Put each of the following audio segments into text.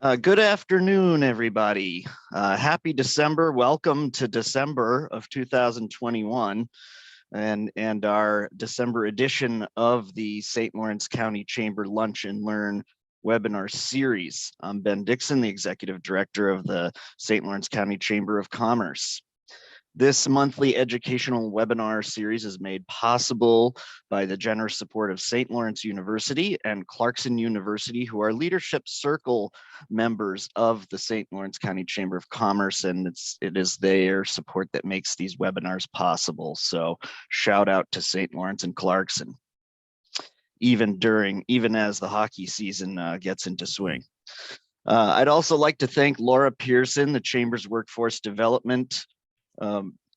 Good afternoon, everybody. Happy December. Welcome to December of 2021 and our December edition of the St. Lawrence County Chamber Lunch and Learn webinar series. I'm Ben Dixon, the Executive Director of the St. Lawrence County Chamber of Commerce. This monthly educational webinar series is made possible by the generous support of St. Lawrence University and Clarkson University, who are leadership circle members of the St. Lawrence County Chamber of Commerce, and it is their support that makes these webinars possible. So shout out to St. Lawrence and Clarkson, even as the hockey season gets into swing. I'd also like to thank Laura Pearson, the Chamber's Workforce Development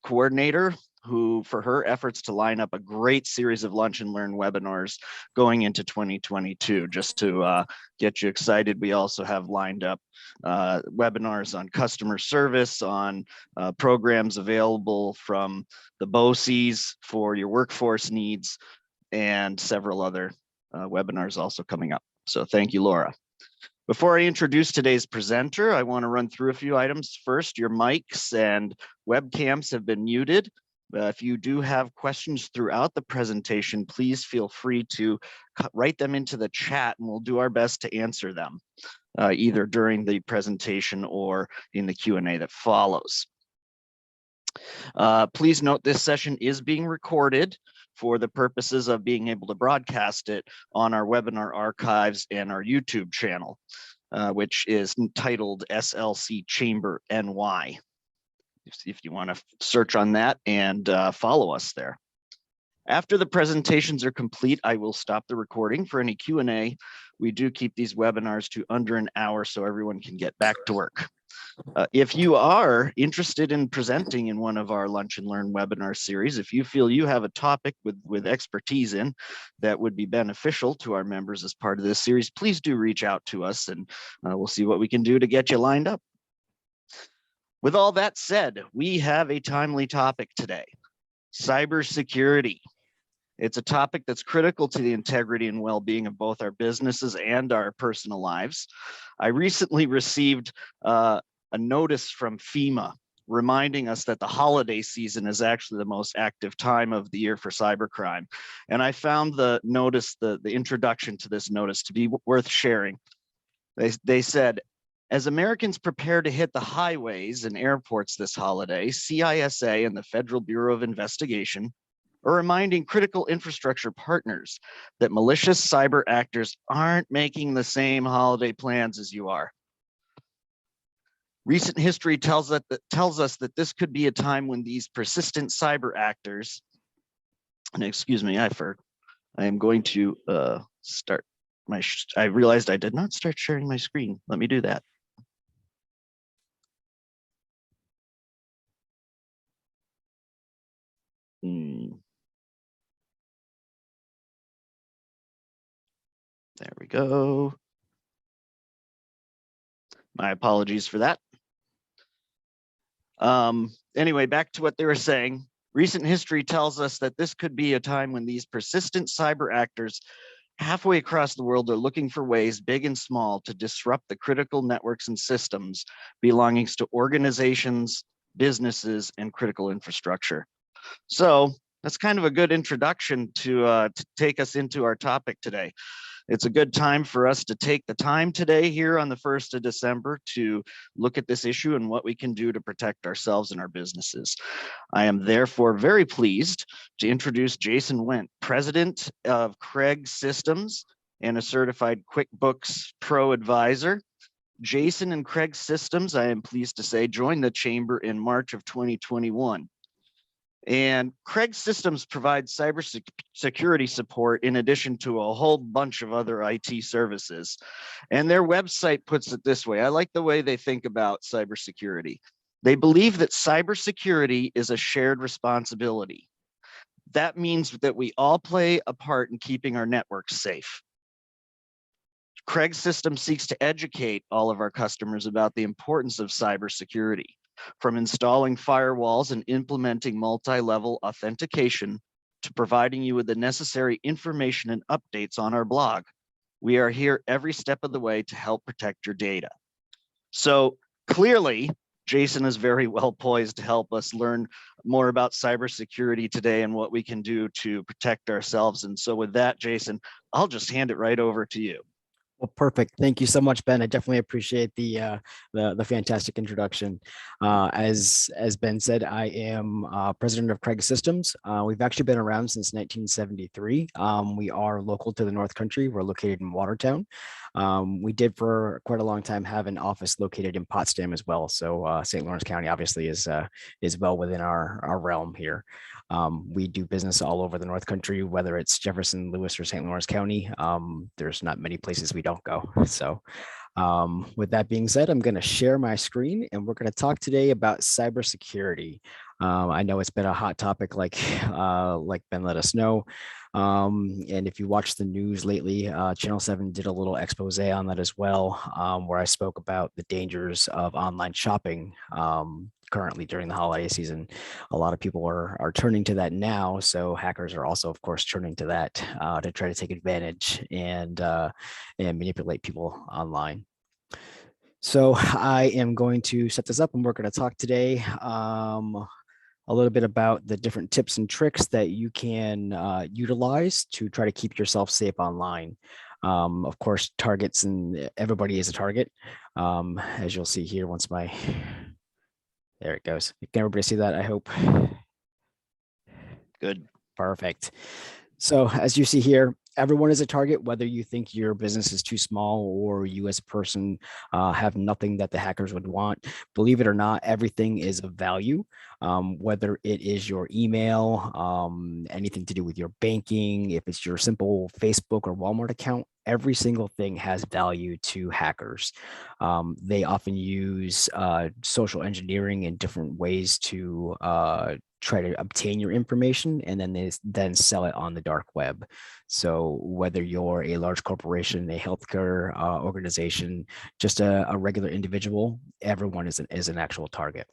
coordinator, who for her efforts to line up a great series of lunch and learn webinars going into 2022. Just to get you excited, we also have lined up webinars on customer service, on programs available from the BOCES for your workforce needs, and several other webinars also coming up. So thank you, Laura. Before I introduce today's presenter, I want to run through a few items. First, your mics and webcams have been muted. If you do have questions throughout the presentation, please feel free to write them into the chat and we'll do our best to answer them, either during the presentation or in the Q&A that follows. Please note this session is being recorded for the purposes of being able to broadcast it on our webinar archives and our YouTube channel, which is entitled SLC Chamber NY. If you want to search on that and follow us there. After the presentations are complete, I will stop the recording for any Q&A. We do keep these webinars to under an hour so everyone can get back to work. If you are interested in presenting in one of our Lunch and Learn webinar series, if you feel you have a topic with expertise in that would be beneficial to our members as part of this series, please do reach out to us and we'll see what we can do to get you lined up. With all that said, we have a timely topic today: cybersecurity. It's a topic that's critical to the integrity and well-being of both our businesses and our personal lives. I recently received a notice from FEMA reminding us that the holiday season is actually the most active time of the year for cybercrime. And I found the notice, the introduction to this notice, to be worth sharing. They said, as Americans prepare to hit the highways and airports this holiday, CISA and the Federal Bureau of Investigation are reminding critical infrastructure partners that malicious cyber actors aren't making the same holiday plans as you are. Recent history tells us that this could be a time when these persistent cyber actors, and excuse me, I am going to start my, I realized I did not start sharing my screen. Let me do that. There we go. My apologies for that. Anyway, back to what they were saying. Recent history tells us that this could be a time when these persistent cyber actors halfway across the world are looking for ways, big and small, to disrupt the critical networks and systems belonging to organizations, businesses, and critical infrastructure. So that's kind of a good introduction to take us into our topic today. It's a good time for us to take the time today here on the 1st of December to look at this issue and what we can do to protect ourselves and our businesses. I am therefore very pleased to introduce Jason Wendt, President of CREG Systems and a certified QuickBooks Pro advisor. Jason and CREG Systems, I am pleased to say, joined the Chamber in March of 2021. And CREG Systems provides cybersecurity support in addition to a whole bunch of other IT services. And their website puts it this way. I like the way they think about cybersecurity. They believe that cybersecurity is a shared responsibility. That means that we all play a part in keeping our networks safe. CREG Systems seeks to educate all of our customers about the importance of cybersecurity. From installing firewalls and implementing multi-level authentication to providing you with the necessary information and updates on our blog, we are here every step of the way to help protect your data. So clearly, Jason is very well poised to help us learn more about cybersecurity today and what we can do to protect ourselves. And so with that, Jason, I'll just hand it right over to you. Well, perfect. Thank you so much, Ben. I definitely appreciate the fantastic introduction. As Ben said, I am president of CREG Systems. We've actually been around since 1973. We are local to the North Country. We're located in Watertown. We did for quite a long time have an office located in Potsdam as well. So St. Lawrence County obviously is well within our realm here. We do business all over the North Country, whether it's Jefferson, Lewis, or St. Lawrence County. There's not many places we don't go. So with that being said, I'm going to share my screen and we're going to talk today about cybersecurity. I know it's been a hot topic like Ben let us know. And if you watch the news lately, Channel 7 did a little expose on that as well, where I spoke about the dangers of online shopping currently during the holiday season. A lot of people are turning to that now. So hackers are also, of course, turning to that to try to take advantage and manipulate people online. So I am going to set this up and we're going to talk today a little bit about the different tips and tricks that you can utilize to try to keep yourself safe online. Of course, targets and everybody is a target. As you'll see here, there it goes. Can everybody see that? I hope. Good. Perfect. So as you see here, everyone is a target, whether you think your business is too small or you as a person have nothing that the hackers would want. Believe it or not, everything is of value, whether it is your email, anything to do with your banking, if it's your simple Facebook or Walmart account, every single thing has value to hackers. They often use social engineering in different ways to try to obtain your information, and then they then sell it on the dark web. So whether you're a large corporation, a healthcare organization, just a regular individual, everyone is an actual target.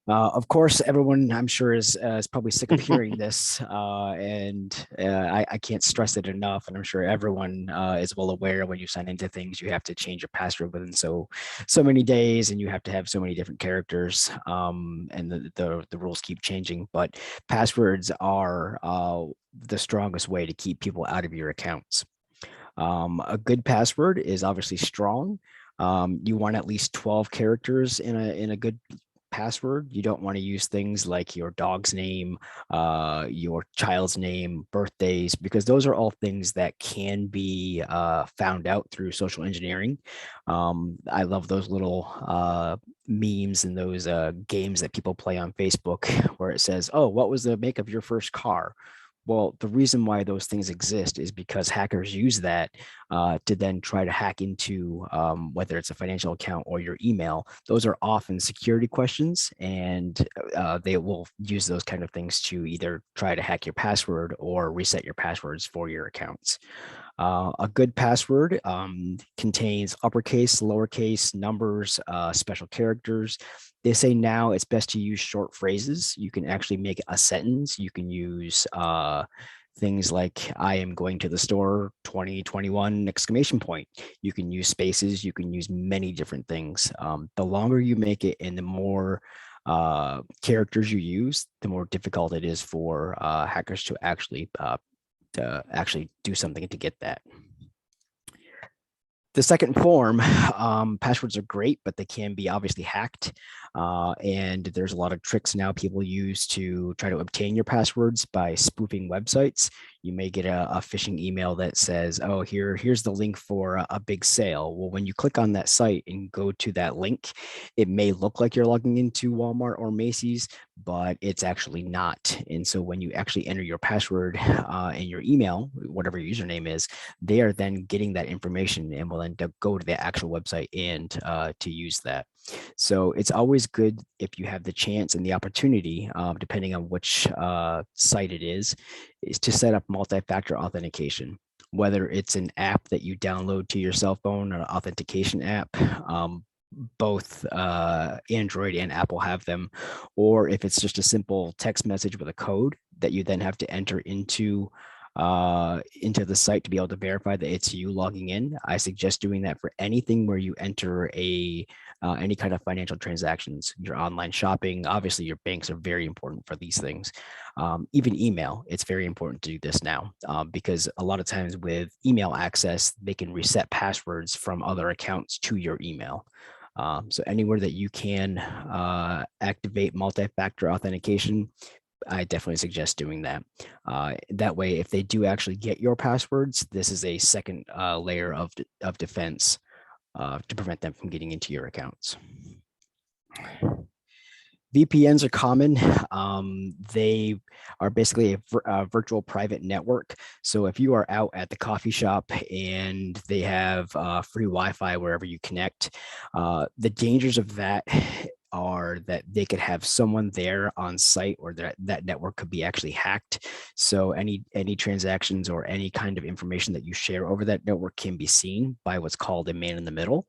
Of course, everyone I'm sure is probably sick of hearing this, and I can't stress it enough. And I'm sure everyone is well aware when you sign into things, you have to change your password within so many days, and you have to have so many different characters. And the rules keep changing, but passwords are the strongest way to keep people out of your accounts. A good password is obviously strong. You want at least 12 characters in a good password. You don't want to use things like your dog's name, your child's name, birthdays, because those are all things that can be found out through social engineering. I love those little memes and those games that people play on Facebook where it says, oh, what was the make of your first car? Well, the reason why those things exist is because hackers use that to then try to hack into whether it's a financial account or your email. Those are often security questions, and they will use those kind of things to either try to hack your password or reset your passwords for your accounts. A good password contains uppercase, lowercase, numbers, special characters. They say now it's best to use short phrases. You can actually make a sentence. You can use things like I am going to the store 2021 exclamation point. You can use spaces. You can use many different things. The longer you make it and the more characters you use, the more difficult it is for hackers to actually do something to get that. The second form, passwords are great, but they can be obviously hacked. And there's a lot of tricks now people use to try to obtain your passwords by spoofing websites. You may get a phishing email that says, oh, here's the link for a big sale. Well, when you click on that site and go to that link, it may look like you're logging into Walmart or Macy's, but it's actually not. And so when you actually enter your password in your email, whatever your username is, they are then getting that information and will then go to the actual website and to use that. So it's always good if you have the chance and the opportunity, depending on which site it is to set up multi-factor authentication. Whether it's an app that you download to your cell phone, an authentication app, both Android and Apple have them, or if it's just a simple text message with a code that you then have to enter into into the site to be able to verify that it's you logging in. I suggest doing that for anything where you enter any kind of financial transactions, your online shopping. Obviously, your banks are very important for these things. Even email, it's very important to do this now because a lot of times with email access, they can reset passwords from other accounts to your email. So anywhere that you can activate multi-factor authentication, I definitely suggest doing that. That way, if they do actually get your passwords, this is a second layer of defense to prevent them from getting into your accounts. VPNs are common. They are basically a virtual private network. So if you are out at the coffee shop and they have free Wi-Fi wherever you connect, the dangers of that are that they could have someone there on site, or that network could be actually hacked. So any transactions or any kind of information that you share over that network can be seen by what's called a man in the middle.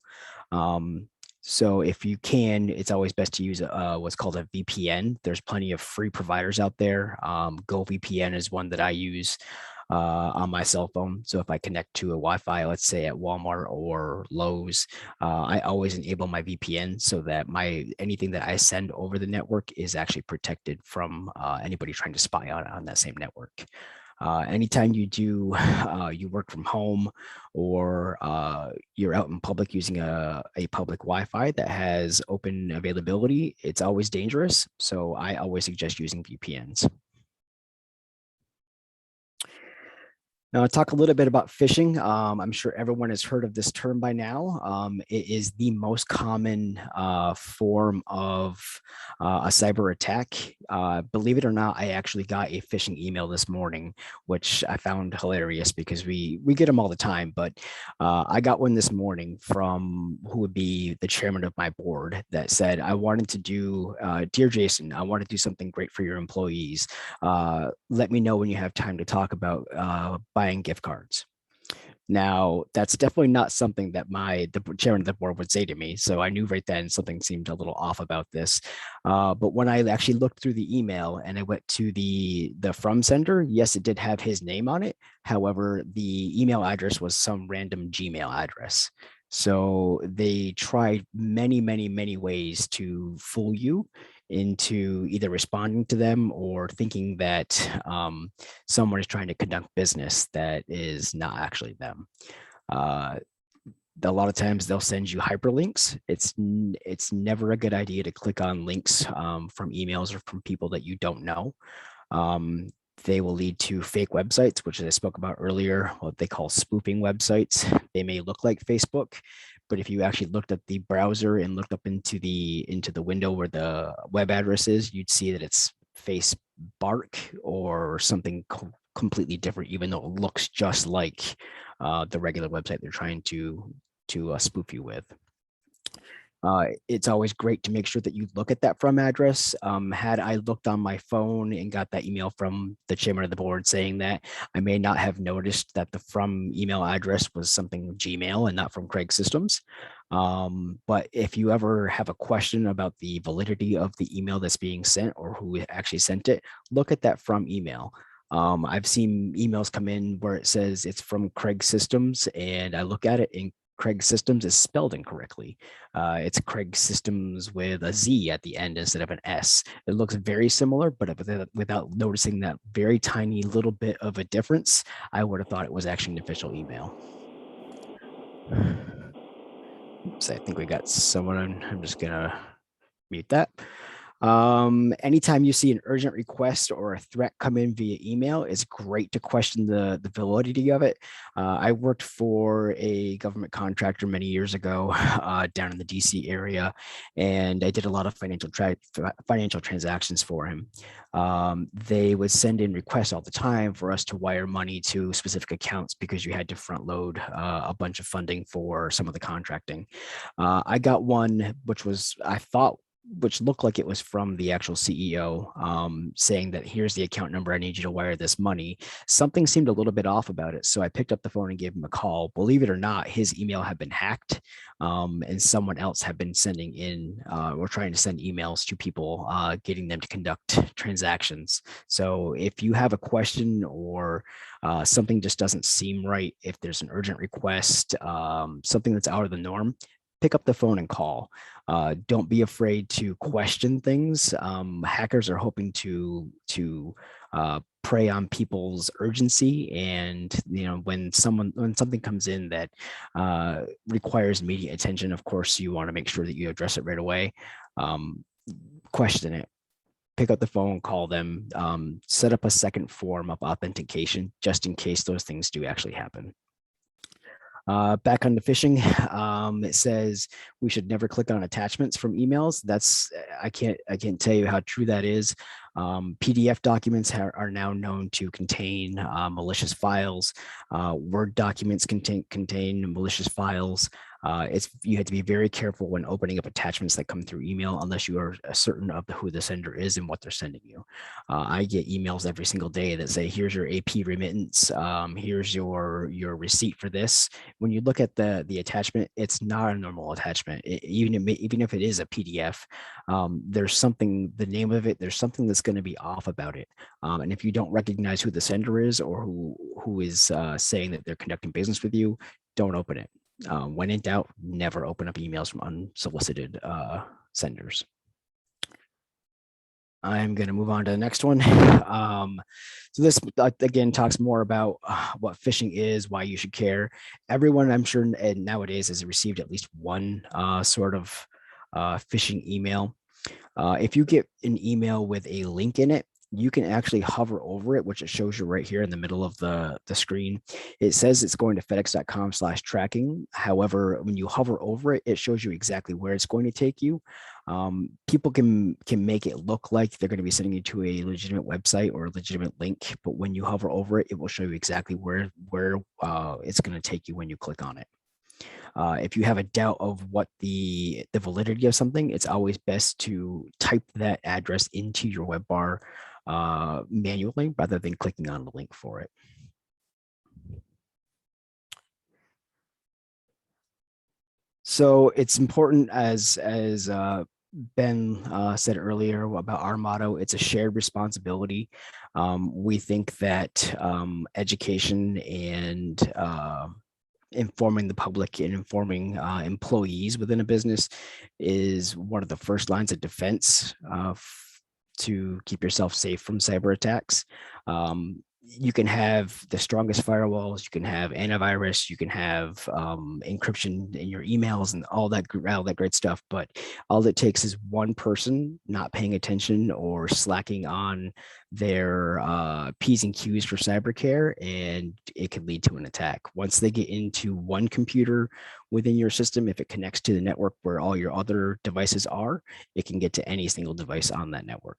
So if you can, it's always best to use what's called a VPN. There's plenty of free providers out there. GoVPN is one that I use on my cell phone. So if I connect to a Wi-Fi, let's say at Walmart or Lowe's, I always enable my VPN so that anything that I send over the network is actually protected from anybody trying to spy on that same network. Anytime you work from home, or you're out in public using a public Wi-Fi that has open availability, it's always dangerous. So I always suggest using VPNs. Now, I'll talk a little bit about phishing. I'm sure everyone has heard of this term by now. It is the most common form of a cyber attack. Believe it or not, I actually got a phishing email this morning, which I found hilarious because we get them all the time. But I got one this morning from who would be the chairman of my board that said, I wanted to do, dear Jason, I want to do something great for your employees. Let me know when you have time to talk about buying gift cards. Now, that's definitely not something that the chairman of the board would say to me. So I knew right then something seemed a little off about this. But when I actually looked through the email and I went to the from sender, yes, it did have his name on it. However, the email address was some random Gmail address. So they tried many, many, many ways to fool you into either responding to them or thinking that someone is trying to conduct business that is not actually them. A lot of times they'll send you hyperlinks. It's never a good idea to click on links from emails or from people that you don't know. They will lead to fake websites, which I spoke about earlier, what they call spoofing websites. They may look like Facebook, but if you actually looked at the browser and looked up into the window where the web address is, you'd see that it's FaceBark or something completely different, even though it looks just like the regular website they're trying to spoof you with. It's always great to make sure that you look at that from address. Had I looked on my phone and got that email from the chairman of the board saying that, I may not have noticed that the from email address was something Gmail and not from CREG Systems. But if you ever have a question about the validity of the email that's being sent or who actually sent it, look at that from email. I've seen emails come in where it says it's from CREG Systems, and I look at it and CREG Systems is spelled incorrectly. It's CREG Systems with a Z at the end instead of an S. It looks very similar, but without noticing that very tiny little bit of a difference, I would have thought it was actually an official email. Oops, I think we got someone. I'm just gonna mute that. Anytime you see an urgent request or a threat come in via email, it's great to question the validity of it. I worked for a government contractor many years ago down in the DC area, and I did a lot of financial transactions for him. They would send in requests all the time for us to wire money to specific accounts because you had to front load a bunch of funding for some of the contracting. I got one, which was, I thought, which looked like it was from the actual CEO, saying that here's the account number, I need you to wire this money. Something seemed a little bit off about it. So I picked up the phone and gave him a call. Believe it or not, his email had been hacked, and someone else had been sending in or trying to send emails to people, getting them to conduct transactions. So if you have a question or something just doesn't seem right, if there's an urgent request, something that's out of the norm, pick up the phone and call. Don't be afraid to question things. Hackers are hoping to prey on people's urgency, and when something comes in that requires immediate attention, of course you want to make sure that you address it right away. Question it. Pick up the phone, call them, set up a second form of authentication just in case those things do actually happen. Back on the phishing, it says we should never click on attachments from emails. I can't tell you how true that is. PDF documents are now known to contain malicious files. Word documents contain malicious files. You have to be very careful when opening up attachments that come through email, unless you are certain of who the sender is and what they're sending you. I get emails every single day that say, here's your AP remittance, here's your receipt for this. When you look at the attachment, it's not a normal attachment. Even if it is a PDF, there's something, the name of it, there's something that's going to be off about it. And if you don't recognize who the sender is or who is saying that they're conducting business with you, don't open it. When in doubt, never open up emails from unsolicited senders. I'm going to move on to the next one. So this, again, talks more about what phishing is, why you should care. Everyone, I'm sure, nowadays has received at least one sort of phishing email. If you get an email with a link in it, you can actually hover over it, which it shows you right here in the middle of the screen. It says it's going to fedex.com/tracking. However, when you hover over it, it shows you exactly where it's going to take you. People can make it look like they're going to be sending you to a legitimate website or a legitimate link, but when you hover over it, it will show you exactly where it's going to take you when you click on it. If you have a doubt of what the validity of something, it's always best to type that address into your web bar manually rather than clicking on the link for it. So it's important, as Ben said earlier about our motto, it's a shared responsibility. We think that education and informing the public and informing employees within a business is one of the first lines of defense to keep yourself safe from cyber attacks. You can have the strongest firewalls, you can have antivirus, you can have encryption in your emails and all that great stuff, but all it takes is one person not paying attention or slacking on their P's and Q's for cyber care, and it can lead to an attack. Once they get into one computer within your system, if it connects to the network where all your other devices are, it can get to any single device on that network.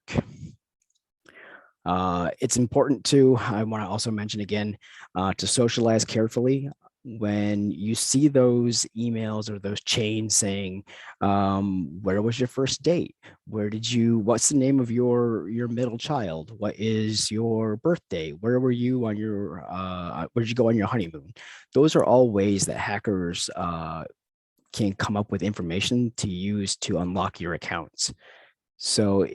It's important to, I want to also mention again, to socialize carefully. When you see those emails or those chains saying, where was your first date? What's the name of your middle child? What is your birthday? Where were you on your, where did you go on your honeymoon? Those are all ways that hackers can come up with information to use to unlock your accounts. So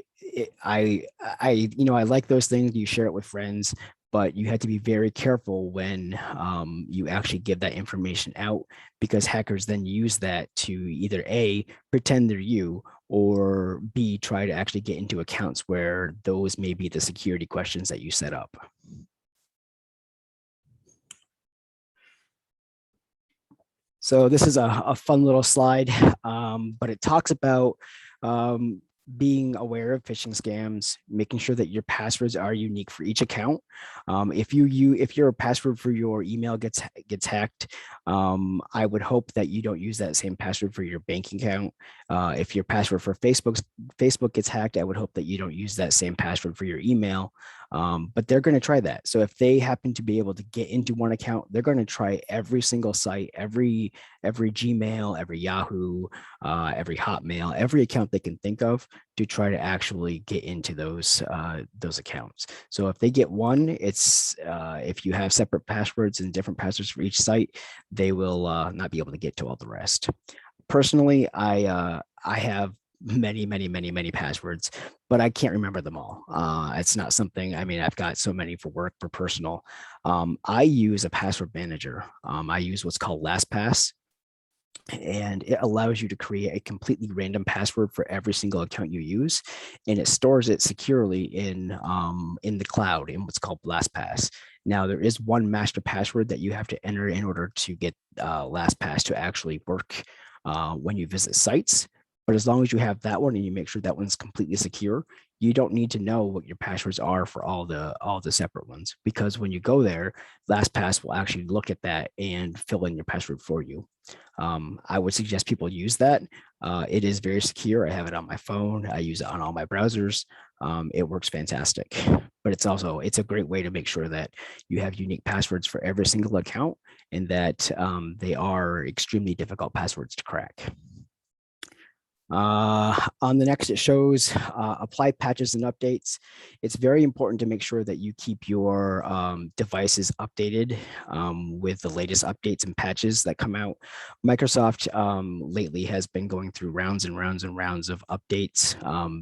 I like those things. You share it with friends, but you have to be very careful when you actually give that information out, because hackers then use that to either A, pretend they're you, or B, try to actually get into accounts where those may be the security questions that you set up. So this is a fun little slide, but it talks about being aware of phishing scams, making sure that your passwords are unique for each account. If your password for your email gets hacked, I would hope that you don't use that same password for your bank account. If your password for Facebook gets hacked, I would hope that you don't use that same password for your email. But they're going to try that. So if they happen to be able to get into one account, they're going to try every single site, every Gmail, every Yahoo, every Hotmail, every account they can think of to try to actually get into those accounts. So if they get one, it's if you have separate passwords and different passwords for each site, they will not be able to get to all the rest. Personally, I have many passwords, but I can't remember them all. It's not something, I mean, I've got so many for work, for personal. I use a password manager. I use what's called LastPass, and it allows you to create a completely random password for every single account you use, and it stores it securely in the cloud in what's called LastPass. Now, there is one master password that you have to enter in order to get LastPass to actually work when you visit sites. But as long as you have that one and you make sure that one's completely secure, you don't need to know what your passwords are for all the separate ones, because when you go there, LastPass will actually look at that and fill in your password for you. I would suggest people use that. It is very secure. I have it on my phone. I use it on all my browsers. It works fantastic, but it's a great way to make sure that you have unique passwords for every single account, and that they are extremely difficult passwords to crack. On the next, it shows apply patches and updates. It's very important to make sure that you keep your devices updated with the latest updates and patches that come out. Microsoft lately has been going through rounds and rounds and rounds of updates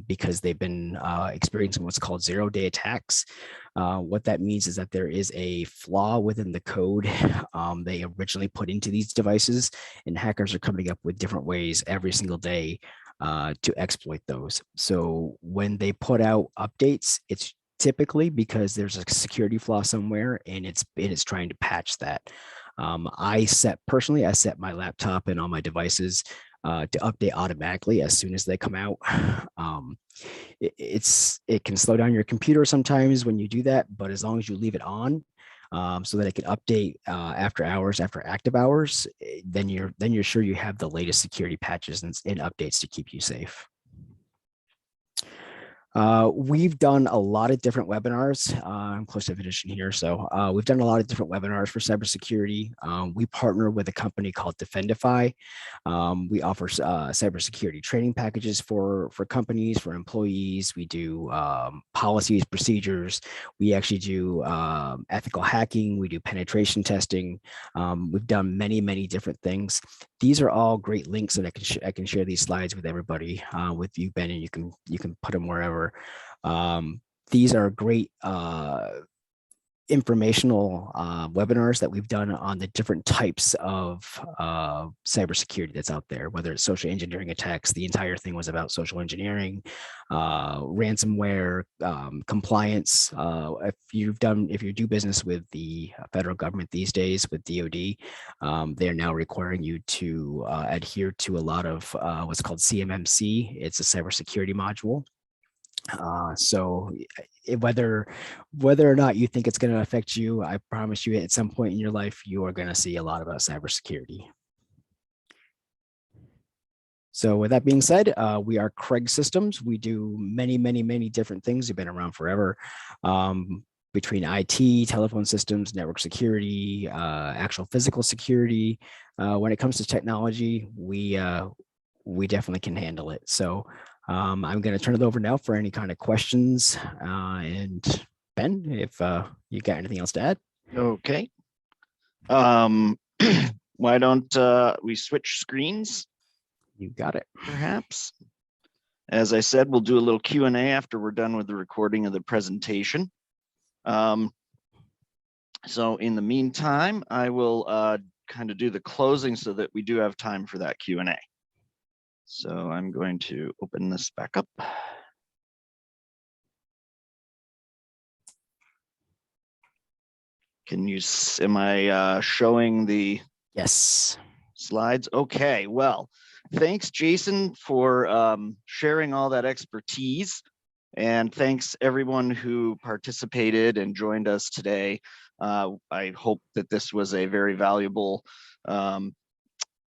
because they've been experiencing what's called zero-day attacks. What that means is that there is a flaw within the code they originally put into these devices, and hackers are coming up with different ways every single day to exploit those. So when they put out updates, it's typically because there's a security flaw somewhere, and it's trying to patch that. I set my laptop and all my devices to update automatically as soon as they come out. It can slow down your computer sometimes when you do that, but as long as you leave it on so that it can update after hours, after active hours, then you're sure you have the latest security patches and updates to keep you safe. We've done a lot of different webinars. I'm close to finishing here. So we've done a lot of different webinars for cybersecurity. We partner with a company called Defendify. We offer cybersecurity training packages for companies, for employees. We do policies, procedures. We actually do ethical hacking. We do penetration testing. We've done many different things. These are all great links, and I can share these slides with everybody, with you, Ben, and you can put them wherever. These are great informational webinars that we've done on the different types of cybersecurity that's out there, whether it's social engineering attacks. The entire thing was about social engineering, ransomware, compliance. If you do business with the federal government these days with DoD, they are now requiring you to adhere to a lot of what's called CMMC. It's a cybersecurity module. So whether or not you think it's going to affect you, I promise you at some point in your life, you are going to see a lot about cybersecurity. So with that being said, we are CREG Systems. We do many different things. We've been around forever. Between IT, telephone systems, network security, actual physical security. When it comes to technology, we definitely can handle it. So I'm going to turn it over now for any kind of questions. And Ben, if you got anything else to add? Okay. Why don't we switch screens? You got it. Perhaps. As I said, we'll do a little Q&A after we're done with the recording of the presentation. So in the meantime, I will kind of do the closing so that we do have time for that Q&A. So I'm going to open this back up. Am I showing the Yes slides? Okay, well, thanks, Jason, for sharing all that expertise. And thanks everyone who participated and joined us today. I hope that this was a very valuable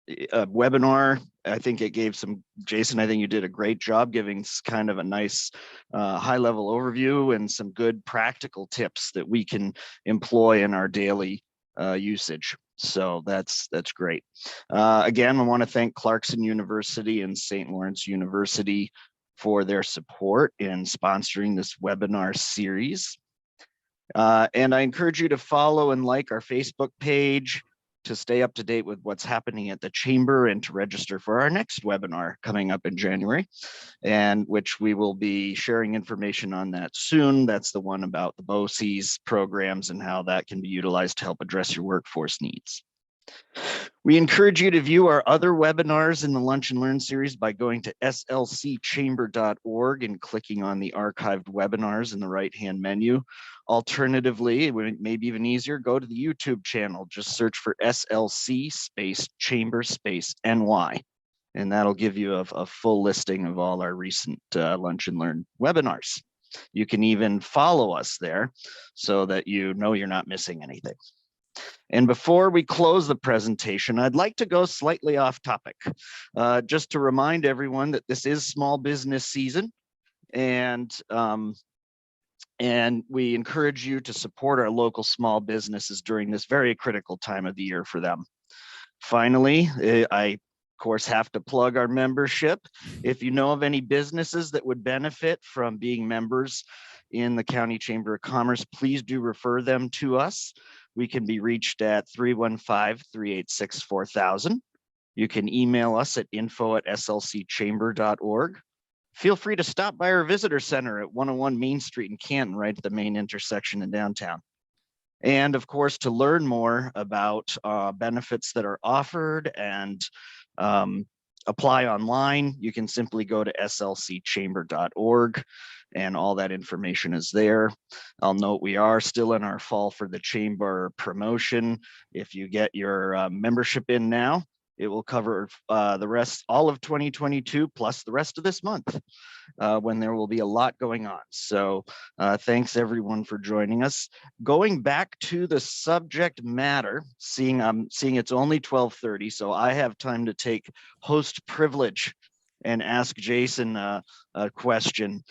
webinar. I think it gave Jason, I think you did a great job giving kind of a nice high level overview and some good practical tips that we can employ in our daily usage. So that's great. Again, I want to thank Clarkson University and St. Lawrence University for their support in sponsoring this webinar series. And I encourage you to follow and like our Facebook page to stay up to date with what's happening at the Chamber and to register for our next webinar coming up in January, and which we will be sharing information on that soon. That's the one about the BOCES programs and how that can be utilized to help address your workforce needs. We encourage you to view our other webinars in the Lunch and Learn series by going to slcchamber.org and clicking on the archived webinars in the right-hand menu. Alternatively, maybe even easier, go to the YouTube channel. Just search for SLC space chamber space NY, and that'll give you a full listing of all our recent Lunch and Learn webinars. You can even follow us there so that you know you're not missing anything. And before we close the presentation, I'd like to go slightly off topic, just to remind everyone that this is small business season, and we encourage you to support our local small businesses during this very critical time of the year for them. Finally, I of course have to plug our membership. If you know of any businesses that would benefit from being members in the County Chamber of Commerce, please do refer them to us. We can be reached at 315-386-4000. You can email us at info@slcchamber.org. Feel free to stop by our visitor center at 101 Main Street in Canton, right at the main intersection in downtown. And of course, to learn more about benefits that are offered and apply online, you can simply go to slcchamber.org. And all that information is there. I'll note we are still in our Fall for the Chamber promotion. If you get your membership in now, it will cover the rest, all of 2022, plus the rest of this month, when there will be a lot going on. So thanks everyone for joining us. Going back to the subject matter, seeing it's only 12:30, so I have time to take host privilege and ask Jason a question.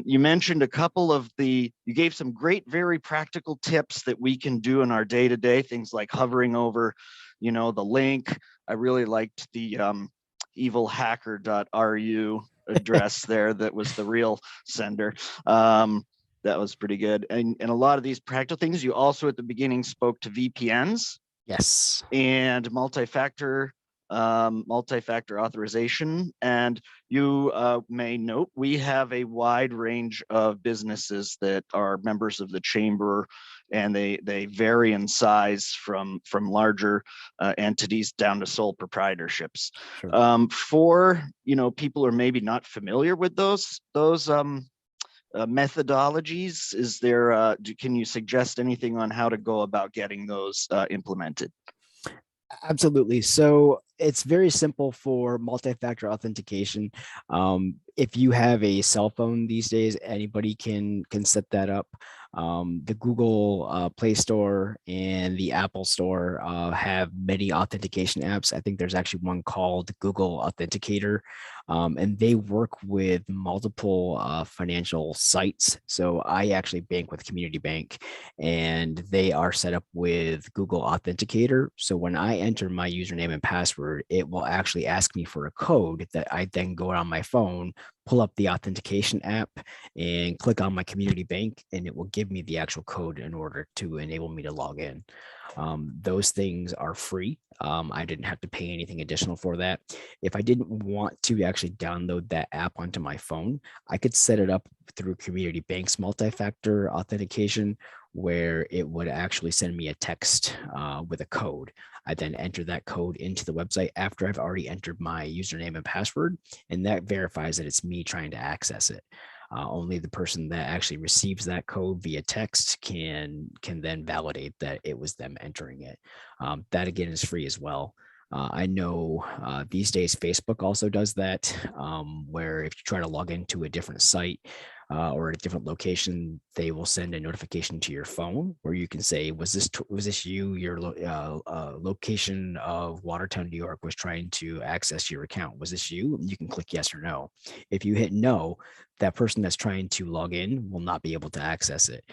You mentioned a couple of you gave some great, very practical tips that we can do in our day-to-day, things like hovering over, the link. I really liked the evilhacker.ru address there. That was the real sender. That was pretty good. And a lot of these practical things, you also at the beginning spoke to VPNs. Yes. And multi-factor authorization. And you may note we have a wide range of businesses that are members of the chamber, and they vary in size from larger entities down to sole proprietorships. Sure. For people who are maybe not familiar with those methodologies, is there can you suggest anything on how to go about getting those implemented? Absolutely. So it's very simple for multi-factor authentication. If you have a cell phone these days, anybody can set that up. The Google Play Store and the Apple Store have many authentication apps. I think there's actually one called Google Authenticator, and they work with multiple financial sites. So I actually bank with Community Bank, and they are set up with Google Authenticator. So when I enter my username and password, it will actually ask me for a code that I then go on my phone, pull up the authentication app and click on my Community Bank, and it will give me the actual code in order to enable me to log in. Those things are free. I didn't have to pay anything additional for that. If I didn't want to actually download that app onto my phone, I could set it up through Community Bank's multi-factor authentication, where it would actually send me a text with a code. I then enter that code into the website after I've already entered my username and password, and that verifies that it's me trying to access it. Only the person that actually receives that code via text can then validate that it was them entering it. That again is free as well. I know these days Facebook also does that, where if you try to log into a different site, or at a different location, they will send a notification to your phone where you can say, was this you? Your location of Watertown, New York was trying to access your account. Was this you? You can click yes or no. If you hit no, that person that's trying to log in will not be able to access it.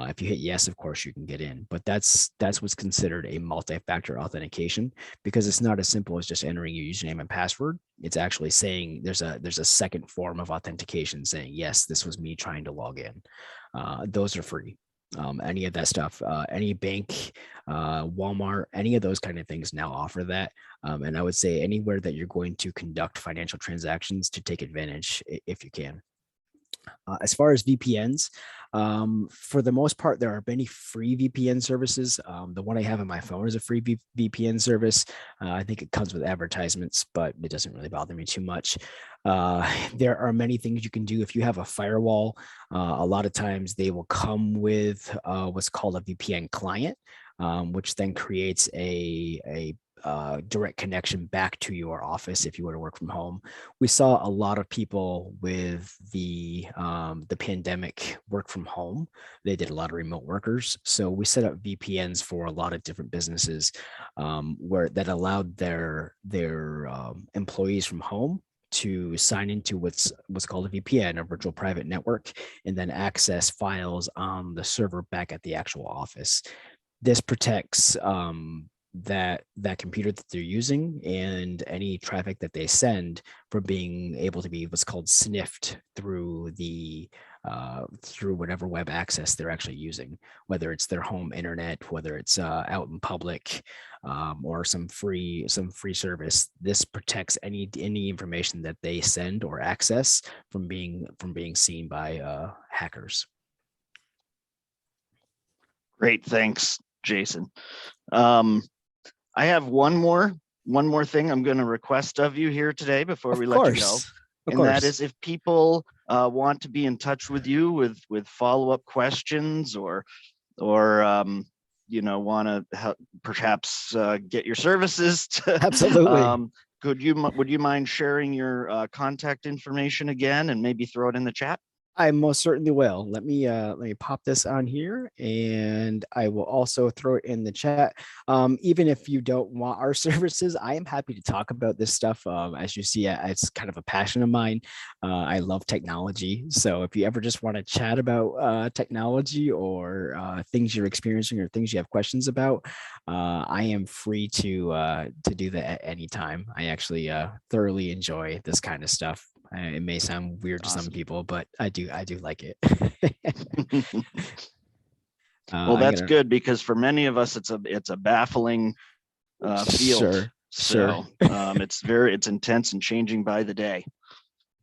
If you hit yes, of course, you can get in. But that's what's considered a multi-factor authentication, because it's not as simple as just entering your username and password. It's actually saying there's a second form of authentication saying, yes, this was me trying to log in. Those are free. Any of that stuff, any bank, Walmart, any of those kind of things now offer that. And I would say anywhere that you're going to conduct financial transactions, to take advantage if you can. As far as VPNs, for the most part, there are many free VPN services. The one I have on my phone is a free VPN service. I think it comes with advertisements, but it doesn't really bother me too much. There are many things you can do if you have a firewall. A lot of times they will come with what's called a VPN client, which then creates a direct connection back to your office if you were to work from home. We saw a lot of people with the pandemic work from home. They did a lot of remote workers. So we set up VPNs for a lot of different businesses where that allowed their employees from home to sign into what's called a VPN, a virtual private network, and then access files on the server back at the actual office. This protects that computer that they're using and any traffic that they send from being able to be what's called sniffed through the through whatever web access they're actually using, whether it's their home internet, whether it's out in public, or some free service. This protects any information that they send or access from being seen by hackers. Great, thanks, Jason. I have one more thing I'm going to request of you here today before we let you go. And that is, if people want to be in touch with you with follow-up questions or want to perhaps get your services to, absolutely. Would you mind sharing your contact information again and maybe throw it in the chat? I most certainly will. Let me pop this on here, and I will also throw it in the chat. Even if you don't want our services, I am happy to talk about this stuff. As you see, it's kind of a passion of mine. I love technology, so if you ever just want to chat about technology or things you're experiencing or things you have questions about, I am free to do that at any time. I actually thoroughly enjoy this kind of stuff. It may sound weird to some people, but I do like it. Well, that's good, because for many of us, it's a baffling field. Sure. It's intense and changing by the day.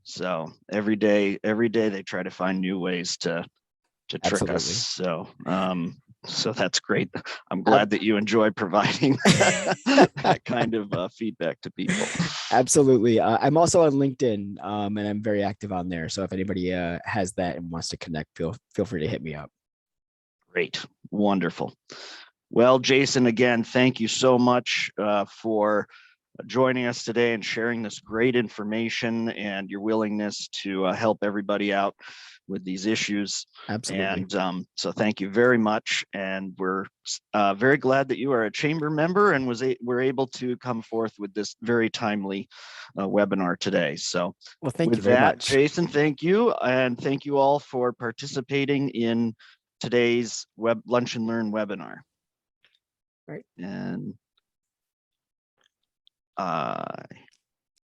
So every day they try to find new ways to trick Absolutely. us. So that's great. I'm glad that you enjoy providing that kind of feedback to people. Absolutely. I'm also on LinkedIn, and I'm very active on there. So if anybody has that and wants to connect, feel free to hit me up. Great. Wonderful. Well, Jason, again, thank you so much for joining us today and sharing this great information and your willingness to help everybody out with these issues. Absolutely. And so thank you very much. And we're very glad that you are a chamber member and were able to come forth with this very timely webinar today. So well, thank you very much, Jason, thank you. And thank you all for participating in today's Lunch and Learn webinar. Right. And